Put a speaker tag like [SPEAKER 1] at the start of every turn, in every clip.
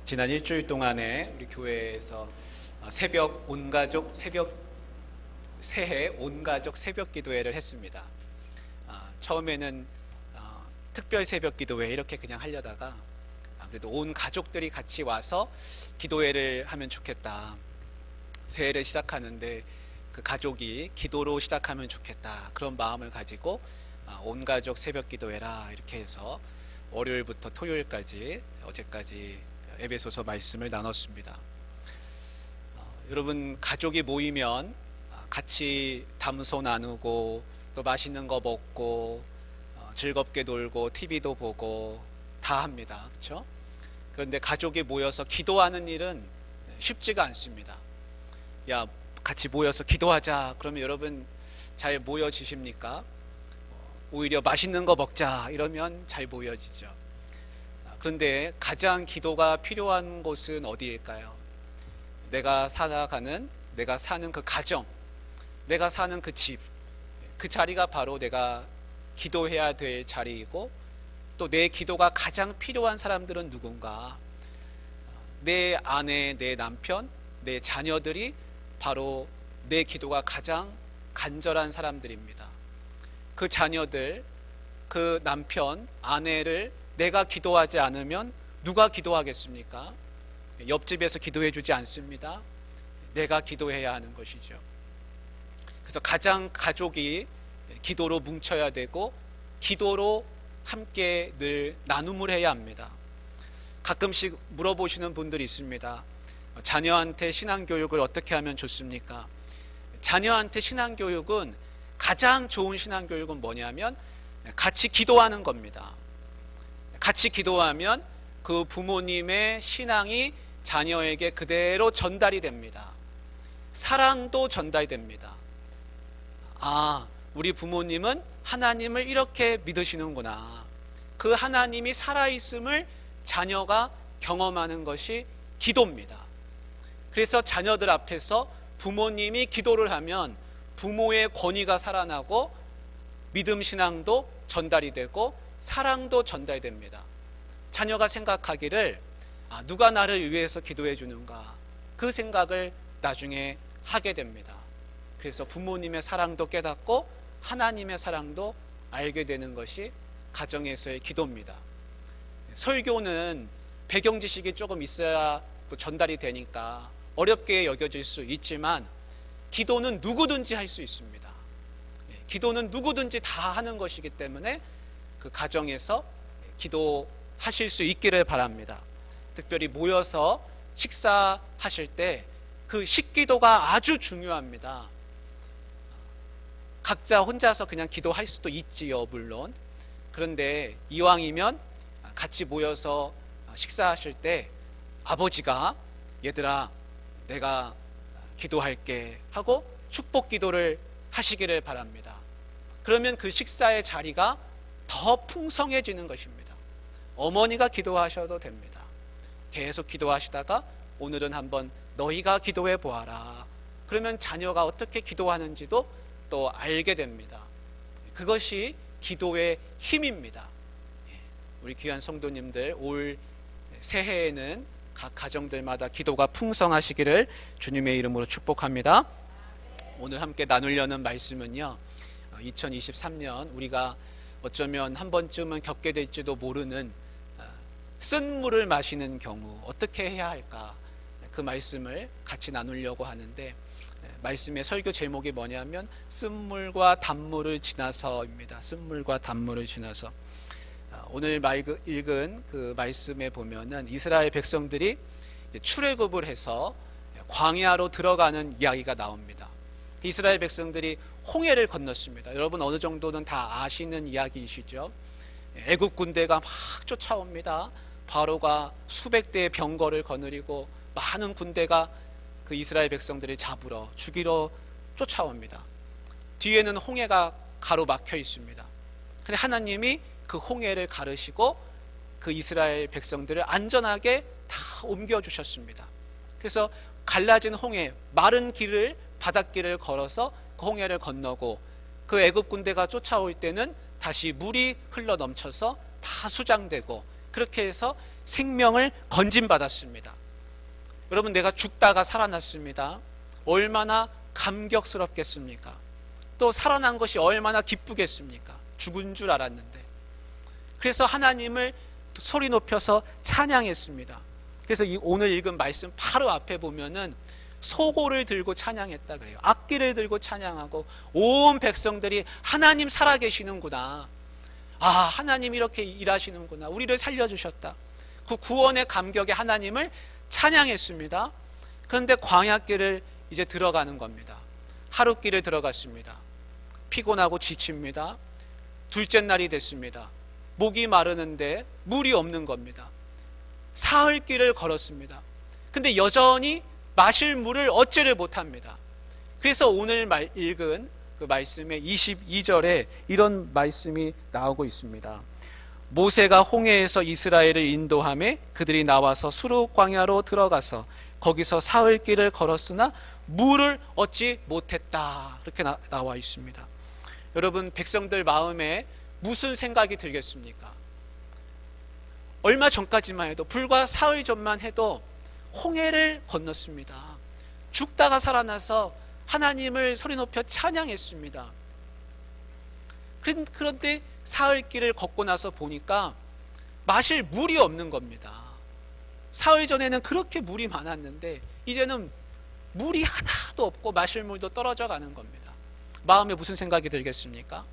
[SPEAKER 1] 지난 일주일 동안에 우리 교회에서 새해 온가족 새벽 기도회를 했습니다. 처음에는 특별 새벽 기도회 이렇게 그냥 하려다가 그래도 온 가족들이 같이 와서 기도회를 하면 좋겠다. 새해를 시작하는데 그 가족이 기도로 시작하면 좋겠다. 그런 마음을 가지고 온가족 새벽 기도회라 이렇게 해서 월요일부터 토요일까지 어제까지 에베소서 말씀을 나눴습니다. 여러분 가족이 모이면 같이 담소 나누고 또 맛있는 거 먹고 즐겁게 놀고 TV도 보고 다 합니다. 그렇죠? 그런데 가족이 모여서 기도하는 일은 쉽지가 않습니다. 야, 같이 모여서 기도하자. 그러면 여러분 잘 모여지십니까? 오히려 맛있는 거 먹자 이러면 잘 모여지죠. 그런데 가장 기도가 필요한 곳은 어디일까요? 내가 사는 그 가정, 내가 사는 그 집, 그 자리가 바로 내가 기도해야 될 자리이고, 또 내 기도가 가장 필요한 사람들은 누군가? 내 아내, 내 남편, 내 자녀들이 바로 내 기도가 가장 간절한 사람들입니다. 그 자녀들, 그 남편, 아내를 내가 기도하지 않으면 누가 기도하겠습니까? 옆집에서 기도해 주지 않습니다. 내가 기도해야 하는 것이죠. 그래서 가장 가족이 기도로 뭉쳐야 되고 기도로 함께 늘 나눔을 해야 합니다. 가끔씩 물어보시는 분들이 있습니다. 자녀한테 신앙교육을 어떻게 하면 좋습니까? 자녀한테 신앙교육은 가장 좋은 신앙교육은 뭐냐면 같이 기도하는 겁니다. 같이 기도하면 그 부모님의 신앙이 자녀에게 그대로 전달이 됩니다. 사랑도 전달됩니다. 우리 부모님은 하나님을 이렇게 믿으시는구나. 그 하나님이 살아있음을 자녀가 경험하는 것이 기도입니다. 그래서 자녀들 앞에서 부모님이 기도를 하면 부모의 권위가 살아나고 믿음 신앙도 전달이 되고 사랑도 전달됩니다. 자녀가 생각하기를 누가 나를 위해서 기도해 주는가, 그 생각을 나중에 하게 됩니다. 그래서 부모님의 사랑도 깨닫고 하나님의 사랑도 알게 되는 것이 가정에서의 기도입니다. 설교는 배경 지식이 조금 있어야 또 전달이 되니까 어렵게 여겨질 수 있지만 기도는 누구든지 할 수 있습니다. 기도는 누구든지 다 하는 것이기 때문에 그 가정에서 기도하실 수 있기를 바랍니다. 특별히 모여서 식사하실 때 그 식기도가 아주 중요합니다. 각자 혼자서 그냥 기도할 수도 있지요, 물론. 그런데 이왕이면 같이 모여서 식사하실 때 아버지가 얘들아 내가 기도할게 하고 축복 기도를 하시기를 바랍니다. 그러면 그 식사의 자리가 더 풍성해지는 것입니다. 어머니가 기도하셔도 됩니다. 계속 기도하시다가 오늘은 한번 너희가 기도해 보아라. 그러면 자녀가 어떻게 기도하는지도 또 알게 됩니다. 그것이 기도의 힘입니다. 우리 귀한 성도님들 올 새해에는 각 가정들마다 기도가 풍성하시기를 주님의 이름으로 축복합니다. 오늘 함께 나누려는 말씀은요, 2023년 우리가 어쩌면 한 번쯤은 겪게 될지도 모르는 쓴 물을 마시는 경우 어떻게 해야 할까, 그 말씀을 같이 나누려고 하는데, 말씀의 설교 제목이 뭐냐면 쓴물과 단물을 지나서입니다. 쓴물과 단물을 지나서. 오늘 읽은 그 말씀에 보면은 이스라엘 백성들이 출애굽을 해서 광야로 들어가는 이야기가 나옵니다. 이스라엘 백성들이 홍해를 건넜습니다. 여러분 어느 정도는 다 아시는 이야기이시죠? 애굽 군대가 막 쫓아옵니다. 바로가 수백 대의 병거를 거느리고 많은 군대가 그 이스라엘 백성들을 잡으러 죽이러 쫓아옵니다. 뒤에는 홍해가 가로막혀 있습니다. 근데 하나님이 그 홍해를 가르시고 그 이스라엘 백성들을 안전하게 다 옮겨주셨습니다. 그래서 갈라진 홍해, 마른 길을, 바닷길을 걸어서 그 홍해를 건너고, 그 애굽 군대가 쫓아올 때는 다시 물이 흘러 넘쳐서 다 수장되고, 그렇게 해서 생명을 건진받았습니다. 여러분, 내가 죽다가 살아났습니다. 얼마나 감격스럽겠습니까? 또 살아난 것이 얼마나 기쁘겠습니까? 죽은 줄 알았는데. 그래서 하나님을 소리 높여서 찬양했습니다. 그래서 오늘 읽은 말씀 바로 앞에 보면은 소고를 들고 찬양했다 그래요. 악기를 들고 찬양하고 온 백성들이 하나님 살아계시는구나, 아, 하나님 이렇게 일하시는구나, 우리를 살려주셨다, 그 구원의 감격에 하나님을 찬양했습니다. 그런데 광야길을 이제 들어가는 겁니다. 하룻길을 들어갔습니다. 피곤하고 지칩니다. 둘째 날이 됐습니다. 목이 마르는데 물이 없는 겁니다. 사흘길을 걸었습니다. 근데 여전히 마실 물을 얻지를 못합니다. 그래서 오늘 읽은 그 말씀의 22절에 이런 말씀이 나오고 있습니다. 모세가 홍해에서 이스라엘을 인도하매 그들이 나와서 수르 광야로 들어가서 거기서 사흘길을 걸었으나 물을 얻지 못했다, 이렇게 나와 있습니다. 여러분, 백성들 마음에 무슨 생각이 들겠습니까? 얼마 전까지만 해도, 불과 사흘 전만 해도 홍해를 건넜습니다. 죽다가 살아나서 하나님을 소리 높여 찬양했습니다. 그런데 사흘길을 걷고 나서 보니까 마실 물이 없는 겁니다. 사흘 전에는 그렇게 물이 많았는데 이제는 물이 하나도 없고 마실 물도 떨어져 가는 겁니다. 마음에 무슨 생각이 들겠습니까?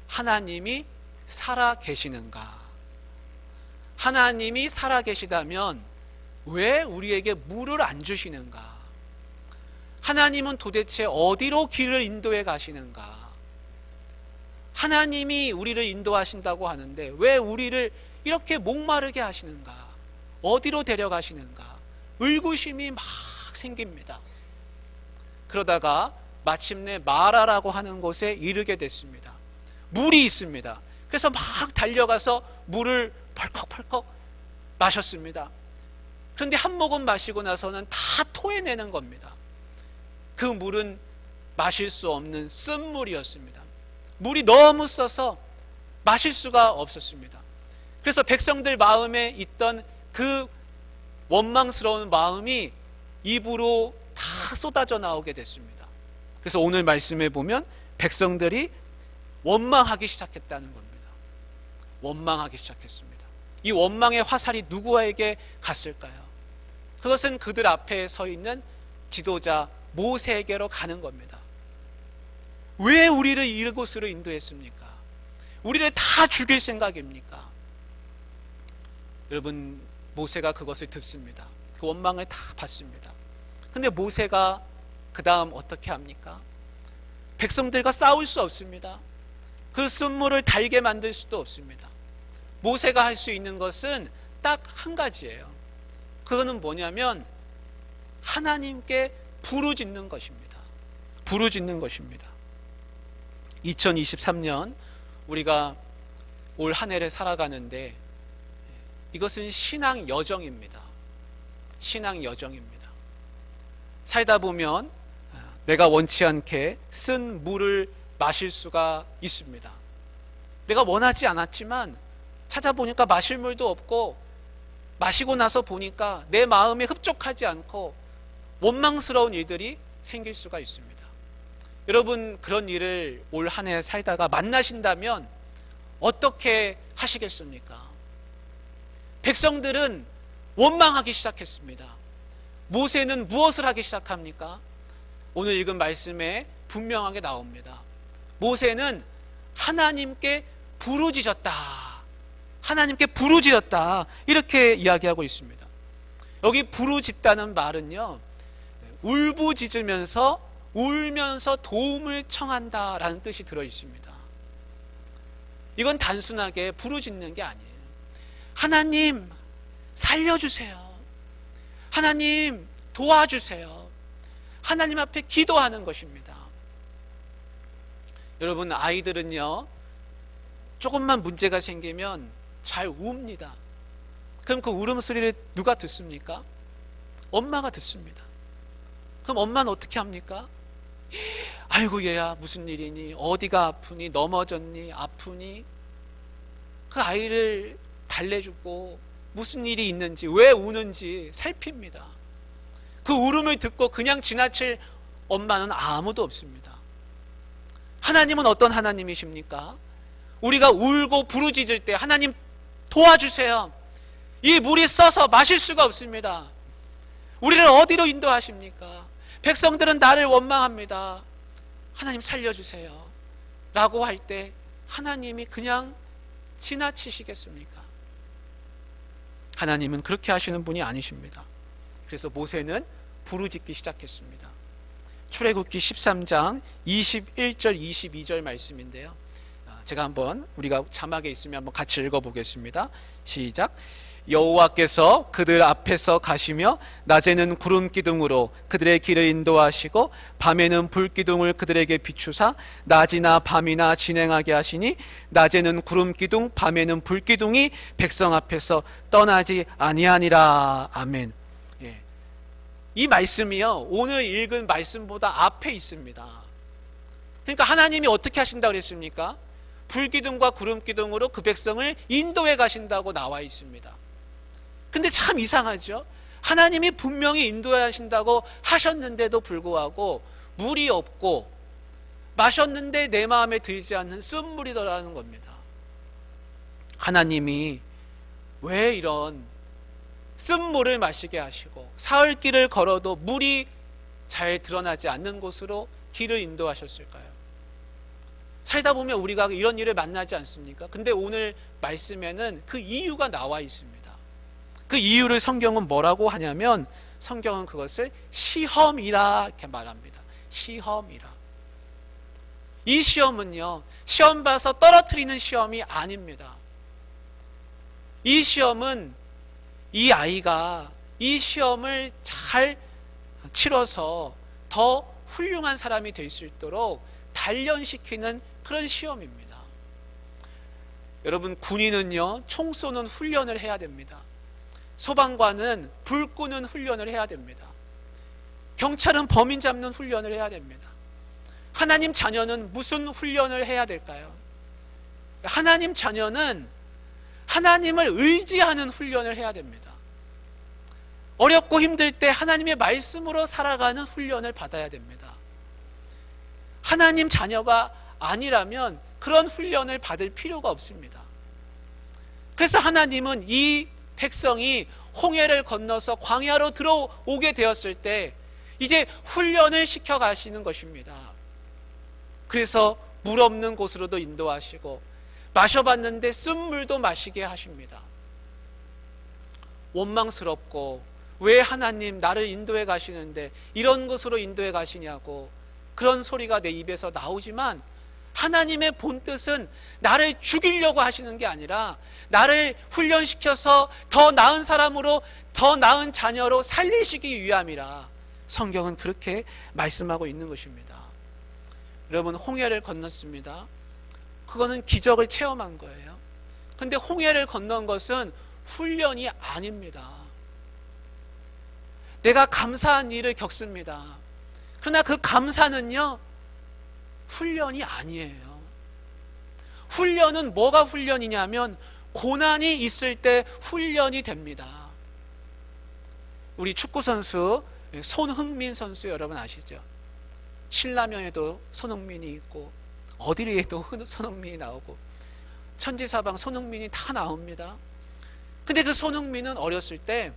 [SPEAKER 1] 하나님이 살아 계시는가? 하나님이 살아 계시다면 왜 우리에게 물을 안 주시는가? 하나님은 도대체 어디로 길을 인도해 가시는가? 하나님이 우리를 인도하신다고 하는데 왜 우리를 이렇게 목마르게 하시는가? 어디로 데려가시는가? 의구심이 막 생깁니다. 그러다가 마침내 마라라고 하는 곳에 이르게 됐습니다. 물이 있습니다. 그래서 막 달려가서 물을 펄컥펄컥 마셨습니다. 그런데 한 모금 마시고 나서는 다 토해내는 겁니다. 그 물은 마실 수 없는 쓴물이었습니다. 물이 너무 써서 마실 수가 없었습니다. 그래서 백성들 마음에 있던 그 원망스러운 마음이 입으로 다 쏟아져 나오게 됐습니다. 그래서 오늘 말씀에 보면 백성들이 원망하기 시작했다는 겁니다. 원망하기 시작했습니다. 이 원망의 화살이 누구에게 갔을까요? 그것은 그들 앞에 서 있는 지도자 모세에게로 가는 겁니다. 왜 우리를 이곳으로 인도했습니까? 우리를 다 죽일 생각입니까? 여러분, 모세가 그것을 듣습니다. 그 원망을 다 받습니다. 근데 모세가 그 다음 어떻게 합니까? 백성들과 싸울 수 없습니다. 그 쓴물을 달게 만들 수도 없습니다. 모세가 할 수 있는 것은 딱 한 가지예요. 그거는 뭐냐면 하나님께 부르짖는 것입니다. 부르짖는 것입니다. 2023년 우리가 올 한 해를 살아가는데 이것은 신앙 여정입니다. 신앙 여정입니다. 살다 보면 내가 원치 않게 쓴 물을 마실 수가 있습니다. 내가 원하지 않았지만 찾아보니까 마실 물도 없고, 마시고 나서 보니까 내 마음에 흡족하지 않고 원망스러운 일들이 생길 수가 있습니다. 여러분, 그런 일을 올 한 해 살다가 만나신다면 어떻게 하시겠습니까? 백성들은 원망하기 시작했습니다. 모세는 무엇을 하기 시작합니까? 오늘 읽은 말씀에 분명하게 나옵니다. 모세는 하나님께 부르짖었다. 하나님께 부르짖었다. 이렇게 이야기하고 있습니다. 여기 부르짖다는 말은요, 울부짖으면서 울면서 도움을 청한다라는 뜻이 들어 있습니다. 이건 단순하게 부르짖는 게 아니에요. 하나님 살려주세요. 하나님 도와주세요. 하나님 앞에 기도하는 것입니다. 여러분, 아이들은요, 조금만 문제가 생기면 잘 웁니다. 그럼 그 울음소리를 누가 듣습니까? 엄마가 듣습니다. 그럼 엄마는 어떻게 합니까? 아이고 얘야 무슨 일이니? 어디가 아프니? 넘어졌니? 아프니? 그 아이를 달래주고 무슨 일이 있는지, 왜 우는지 살핍니다. 그 울음을 듣고 그냥 지나칠 엄마는 아무도 없습니다. 하나님은 어떤 하나님이십니까? 우리가 울고 부르짖을 때 하나님 도와주세요. 이 물이 써서 마실 수가 없습니다. 우리를 어디로 인도하십니까? 백성들은 나를 원망합니다. 하나님 살려주세요. 라고 할 때 하나님이 그냥 지나치시겠습니까? 하나님은 그렇게 하시는 분이 아니십니다. 그래서 모세는 부르짖기 시작했습니다. 출애굽기 13장 21절 22절 말씀인데요, 제가 한번, 우리가 자막에 있으면 한번 같이 읽어보겠습니다. 시작. 여호와께서 그들 앞에서 가시며 낮에는 구름 기둥으로 그들의 길을 인도하시고 밤에는 불 기둥을 그들에게 비추사 낮이나 밤이나 진행하게 하시니 낮에는 구름 기둥 밤에는 불 기둥이 백성 앞에서 떠나지 아니하니라. 아멘. 예. 이 말씀이요, 오늘 읽은 말씀보다 앞에 있습니다. 그러니까 하나님이 어떻게 하신다고 그랬습니까? 불기둥과 구름기둥으로 그 백성을 인도해 가신다고 나와 있습니다. 근데 참 이상하죠? 하나님이 분명히 인도해 하신다고 하셨는데도 불구하고 물이 없고 마셨는데 내 마음에 들지 않는 쓴물이더라는 겁니다. 하나님이 왜 이런 쓴물을 마시게 하시고 사흘 길을 걸어도 물이 잘 드러나지 않는 곳으로 길을 인도하셨을까요? 살다 보면 우리가 이런 일을 만나지 않습니까? 근데 오늘 말씀에는 그 이유가 나와 있습니다. 그 이유를 성경은 뭐라고 하냐면, 성경은 그것을 시험이라 이렇게 말합니다. 시험이라. 이 시험은요, 시험 봐서 떨어뜨리는 시험이 아닙니다. 이 시험은 이 아이가 이 시험을 잘 치러서 더 훌륭한 사람이 될 수 있도록 단련시키는 그런 시험입니다. 여러분, 군인은요, 총 쏘는 훈련을 해야 됩니다. 소방관은 불 끄는 훈련을 해야 됩니다. 경찰은 범인 잡는 훈련을 해야 됩니다. 하나님 자녀는 무슨 훈련을 해야 될까요? 하나님 자녀는 하나님을 의지하는 훈련을 해야 됩니다. 어렵고 힘들 때 하나님의 말씀으로 살아가는 훈련을 받아야 됩니다. 하나님 자녀가 아니라면 그런 훈련을 받을 필요가 없습니다. 그래서 하나님은 이 백성이 홍해를 건너서 광야로 들어오게 되었을 때 이제 훈련을 시켜 가시는 것입니다. 그래서 물 없는 곳으로도 인도하시고 마셔봤는데 쓴물도 마시게 하십니다. 원망스럽고 왜 하나님 나를 인도해 가시는데 이런 곳으로 인도해 가시냐고 그런 소리가 내 입에서 나오지만, 하나님의 본뜻은 나를 죽이려고 하시는 게 아니라 나를 훈련시켜서 더 나은 사람으로, 더 나은 자녀로 살리시기 위함이라 성경은 그렇게 말씀하고 있는 것입니다. 여러분, 홍해를 건넜습니다. 그거는 기적을 체험한 거예요. 근데 홍해를 건넌 것은 훈련이 아닙니다. 내가 감사한 일을 겪습니다. 그러나 그 감사는요, 훈련이 아니에요. 훈련은 뭐가 훈련이냐면 고난이 있을 때 훈련이 됩니다. 우리 축구선수 손흥민 선수 여러분 아시죠? 신라면에도 손흥민이 있고 어디에도 손흥민이 나오고 천지사방 손흥민이 다 나옵니다. 근데 그 손흥민은 어렸을 때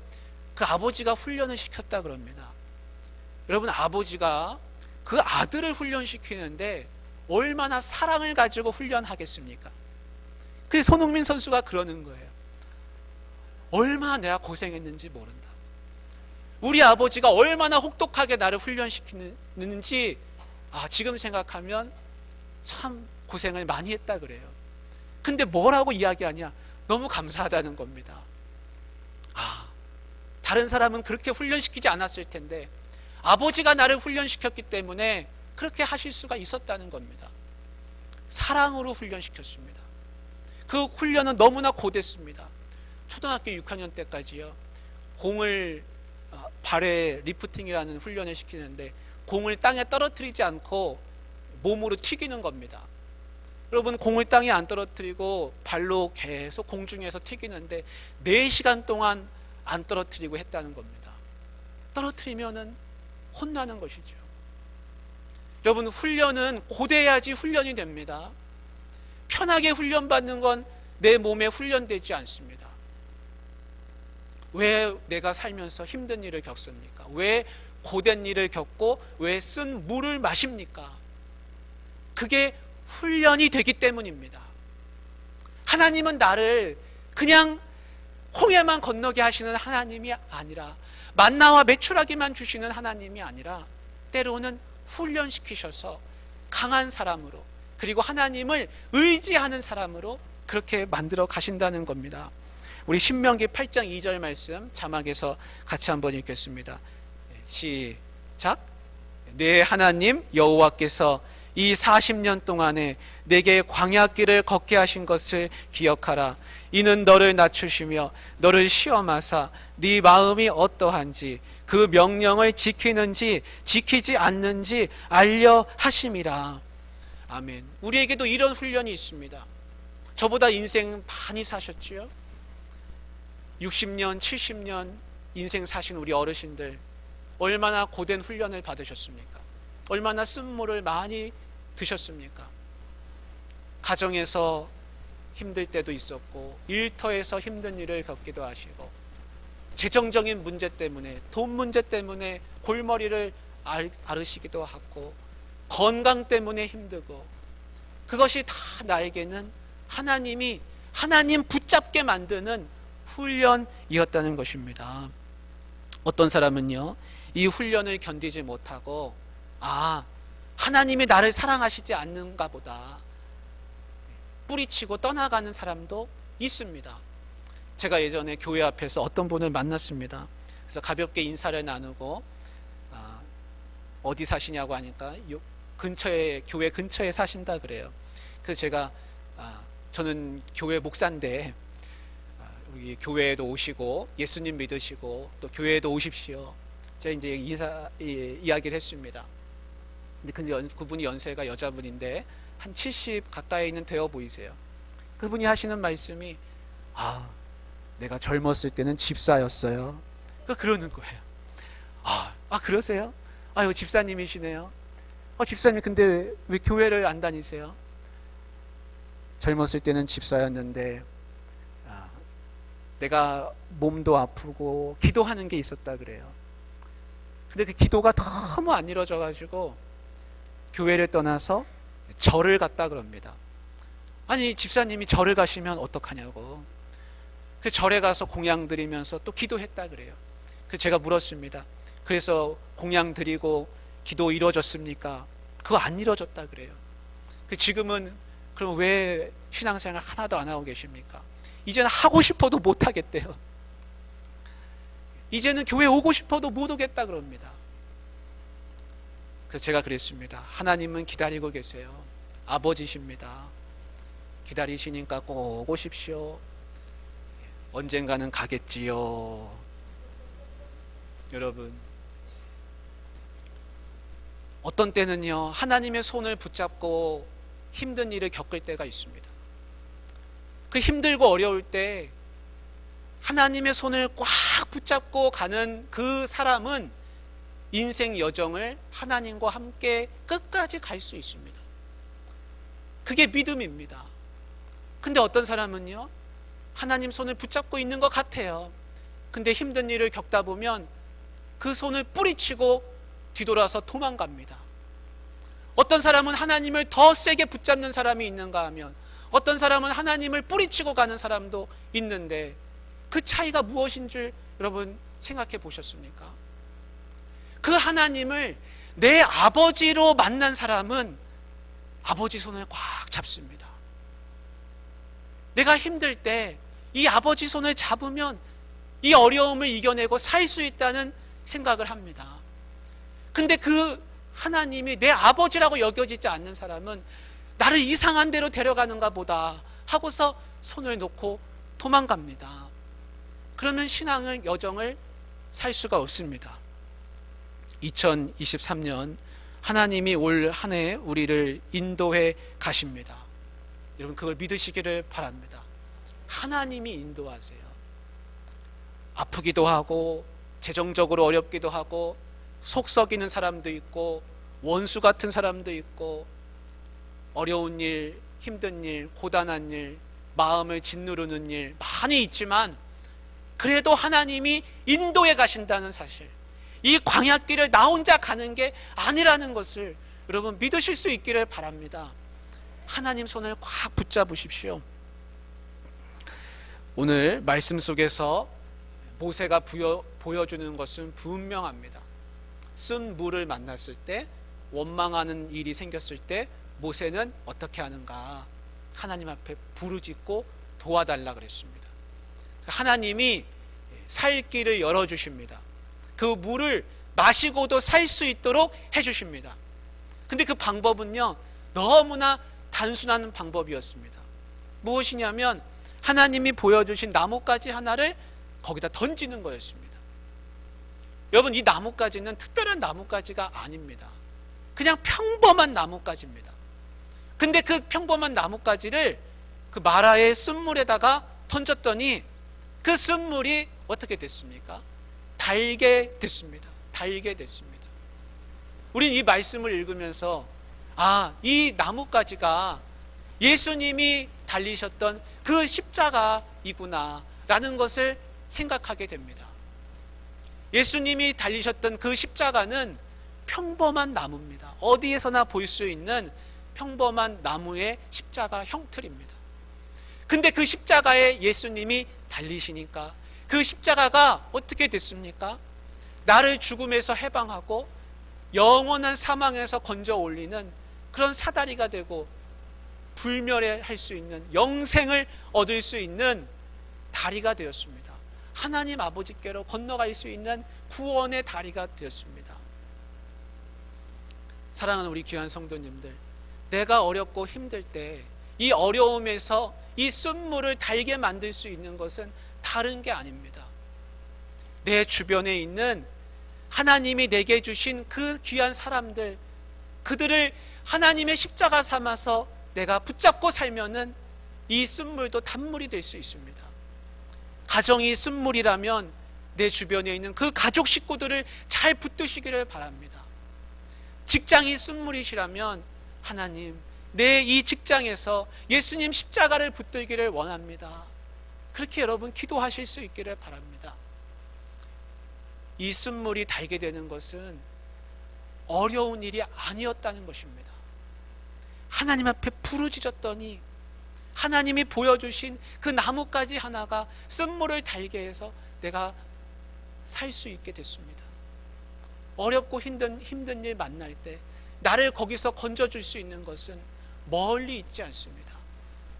[SPEAKER 1] 그 아버지가 훈련을 시켰다 그럽니다. 여러분, 아버지가 그 아들을 훈련시키는데 얼마나 사랑을 가지고 훈련하겠습니까? 그 손흥민 선수가 그러는 거예요. 얼마나 내가 고생했는지 모른다. 우리 아버지가 얼마나 혹독하게 나를 훈련시키는지 지금 생각하면 참 고생을 많이 했다 그래요. 근데 뭐라고 이야기하냐? 너무 감사하다는 겁니다. 다른 사람은 그렇게 훈련시키지 않았을 텐데 아버지가 나를 훈련시켰기 때문에 그렇게 하실 수가 있었다는 겁니다. 사랑으로 훈련시켰습니다. 그 훈련은 너무나 고됐습니다. 초등학교 6학년 때까지요, 공을 발에 리프팅이라는 훈련을 시키는데 공을 땅에 떨어뜨리지 않고 몸으로 튀기는 겁니다. 여러분, 공을 땅에 안 떨어뜨리고 발로 계속 공중에서 튀기는데 4시간 동안 안 떨어뜨리고 했다는 겁니다. 떨어뜨리면은 혼나는 것이죠. 여러분, 훈련은 고대해야지 훈련이 됩니다. 편하게 훈련받는 건 내 몸에 훈련되지 않습니다. 왜 내가 살면서 힘든 일을 겪습니까? 왜 고된 일을 겪고 왜 쓴 물을 마십니까? 그게 훈련이 되기 때문입니다. 하나님은 나를 그냥 홍해만 건너게 하시는 하나님이 아니라, 만나와 메추라기만 주시는 하나님이 아니라 때로는 훈련시키셔서 강한 사람으로, 그리고 하나님을 의지하는 사람으로 그렇게 만들어 가신다는 겁니다. 우리 신명기 8장 2절 말씀 자막에서 같이 한번 읽겠습니다. 시작. 내 하나님 여호와께서 이 40년 동안에 내게 광야길을 걷게 하신 것을 기억하라. 이는 너를 낮추시며 너를 시험하사 네 마음이 어떠한지 그 명령을 지키는지 지키지 않는지 알려 하심이라. 아멘. 우리에게도 이런 훈련이 있습니다. 저보다 인생 많이 사셨지요? 60년, 70년 인생 사신 우리 어르신들, 얼마나 고된 훈련을 받으셨습니까? 얼마나 쓴물을 많이 드셨습니까? 가정에서 힘들 때도 있었고, 일터에서 힘든 일을 겪기도 하시고, 재정적인 문제 때문에, 돈 문제 때문에 골머리를 앓으시기도 하고, 건강 때문에 힘들고, 그것이 다 나에게는 하나님 붙잡게 만드는 훈련이었다는 것입니다. 어떤 사람은요, 이 훈련을 견디지 못하고, 하나님이 나를 사랑하시지 않는가 보다 뿌리치고 떠나가는 사람도 있습니다. 제가 예전에 교회 앞에서 어떤 분을 만났습니다. 그래서 가볍게 인사를 나누고, 어디 사시냐고 하니까 교회 근처에 사신다 그래요. 그래서 제가 저는 교회 목사인데 우리 교회에도 오시고 예수님 믿으시고 또 교회에도 오십시오. 제가 이제 이야기를 했습니다. 근데 그분이 연세가 여자분인데 한 70 가까이는 되어 보이세요. 그분이 하시는 말씀이, 내가 젊었을 때는 집사였어요. 그러는 거예요. 그러세요? 집사님이시네요. 집사님, 근데 왜 교회를 안 다니세요? 젊었을 때는 집사였는데 내가 몸도 아프고 기도하는 게 있었다 그래요. 근데 그 기도가 너무 안 이루어져 가지고 교회를 떠나서 절을 갔다 그럽니다. 아니, 집사님이 절을 가시면 어떡하냐고. 그 절에 가서 공양 드리면서 또 기도했다 그래요. 그 제가 물었습니다. 그래서 공양 드리고 기도 이루어졌습니까? 그거 안 이루어졌다 그래요. 지금은 그럼 왜 신앙생활 하나도 안 하고 계십니까? 이제는 하고 싶어도 못 하겠대요. 이제는 교회 오고 싶어도 못 오겠다 그럽니다. 그래서 제가 그랬습니다. 하나님은 기다리고 계세요. 아버지십니다. 기다리시니까 꼭 오십시오. 언젠가는 가겠지요. 여러분, 어떤 때는요, 하나님의 손을 붙잡고 힘든 일을 겪을 때가 있습니다. 그 힘들고 어려울 때 하나님의 손을 꽉 붙잡고 가는 그 사람은 인생 여정을 하나님과 함께 끝까지 갈 수 있습니다. 그게 믿음입니다. 근데 어떤 사람은요, 하나님 손을 붙잡고 있는 것 같아요. 근데 힘든 일을 겪다 보면 그 손을 뿌리치고 뒤돌아서 도망갑니다. 어떤 사람은 하나님을 더 세게 붙잡는 사람이 있는가 하면, 어떤 사람은 하나님을 뿌리치고 가는 사람도 있는데, 그 차이가 무엇인 줄 여러분 생각해 보셨습니까? 그 하나님을 내 아버지로 만난 사람은 아버지 손을 꽉 잡습니다. 내가 힘들 때 이 아버지 손을 잡으면 이 어려움을 이겨내고 살 수 있다는 생각을 합니다. 근데 그 하나님이 내 아버지라고 여겨지지 않는 사람은 나를 이상한 데로 데려가는가 보다 하고서 손을 놓고 도망갑니다. 그러면 신앙의 여정을 살 수가 없습니다. 2023년 하나님이 올 한 해 우리를 인도해 가십니다. 여러분 그걸 믿으시기를 바랍니다. 하나님이 인도하세요. 아프기도 하고 재정적으로 어렵기도 하고 속 썩이는 사람도 있고 원수 같은 사람도 있고 어려운 일, 힘든 일, 고단한 일, 마음을 짓누르는 일 많이 있지만 그래도 하나님이 인도해 가신다는 사실, 이 광야길을 나 혼자 가는 게 아니라는 것을 여러분 믿으실 수 있기를 바랍니다. 하나님 손을 꽉 붙잡으십시오. 오늘 말씀 속에서 모세가 보여주는 것은 분명합니다. 쓴 물을 만났을 때, 원망하는 일이 생겼을 때 모세는 어떻게 하는가? 하나님 앞에 부르짖고 도와달라 그랬습니다. 하나님이 살 길을 열어주십니다. 그 물을 마시고도 살 수 있도록 해주십니다. 근데 그 방법은요, 너무나 단순한 방법이었습니다. 무엇이냐면 하나님이 보여주신 나뭇가지 하나를 거기다 던지는 거였습니다. 여러분, 이 나뭇가지는 특별한 나뭇가지가 아닙니다. 그냥 평범한 나뭇가지입니다. 근데 그 평범한 나뭇가지를 그 마라의 쓴물에다가 던졌더니 그 쓴물이 어떻게 됐습니까? 달게 됐습니다. 달게 됐습니다. 우린 이 말씀을 읽으면서 이 나뭇가지가 예수님이 달리셨던 그 십자가이구나 라는 것을 생각하게 됩니다. 예수님이 달리셨던 그 십자가는 평범한 나무입니다. 어디에서나 볼 수 있는 평범한 나무의 십자가 형틀입니다. 근데 그 십자가에 예수님이 달리시니까 그 십자가가 어떻게 됐습니까? 나를 죽음에서 해방하고 영원한 사망에서 건져 올리는 그런 사다리가 되고 불멸할 수 있는, 영생을 얻을 수 있는 다리가 되었습니다. 하나님 아버지께로 건너갈 수 있는 구원의 다리가 되었습니다. 사랑하는 우리 귀한 성도님들, 내가 어렵고 힘들 때 이 어려움에서 이 쓴물을 달게 만들 수 있는 것은 다른 게 아닙니다. 내 주변에 있는 하나님이 내게 주신 그 귀한 사람들, 그들을 하나님의 십자가 삼아서 내가 붙잡고 살면은 이 쓴물도 단물이 될 수 있습니다. 가정이 쓴물이라면 내 주변에 있는 그 가족 식구들을 잘 붙드시기를 바랍니다. 직장이 쓴물이시라면 하나님, 내 이 직장에서 예수님 십자가를 붙들기를 원합니다. 그렇게 여러분 기도하실 수 있기를 바랍니다. 이 쓴물이 달게 되는 것은 어려운 일이 아니었다는 것입니다. 하나님 앞에 부르짖었더니 하나님이 보여주신 그 나뭇가지 하나가 쓴물을 달게 해서 내가 살 수 있게 됐습니다. 어렵고 힘든 일 만날 때 나를 거기서 건져줄 수 있는 것은 멀리 있지 않습니다.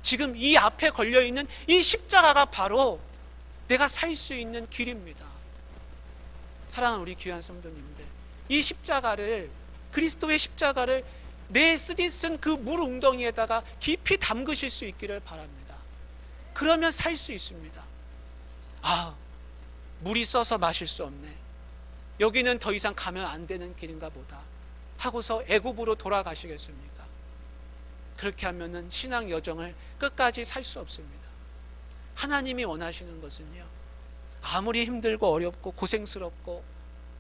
[SPEAKER 1] 지금 이 앞에 걸려있는 이 십자가가 바로 내가 살 수 있는 길입니다. 사랑하는 우리 귀한 성도님들, 이 십자가를, 그리스도의 십자가를 내 쓰디 쓴 그 물 웅덩이에다가 깊이 담그실 수 있기를 바랍니다. 그러면 살 수 있습니다. 물이 써서 마실 수 없네, 여기는 더 이상 가면 안 되는 길인가 보다 하고서 애굽으로 돌아가시겠습니까? 그렇게 하면은 신앙 여정을 끝까지 살 수 없습니다. 하나님이 원하시는 것은요, 아무리 힘들고 어렵고 고생스럽고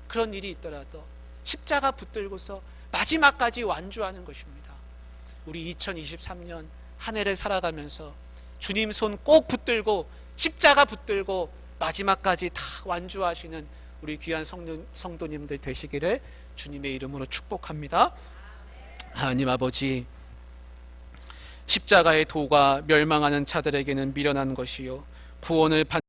[SPEAKER 1] 그런 일이 있더라도 십자가 붙들고서 마지막까지 완주하는 것입니다. 우리 2023년 한 해를 살아가면서 주님 손 꼭 붙들고 십자가 붙들고 마지막까지 다 완주하시는 우리 귀한 성도님들 되시기를 주님의 이름으로 축복합니다. 하나님 아버지, 십자가의 도가 멸망하는 자들에게는 미련한 것이요 구원을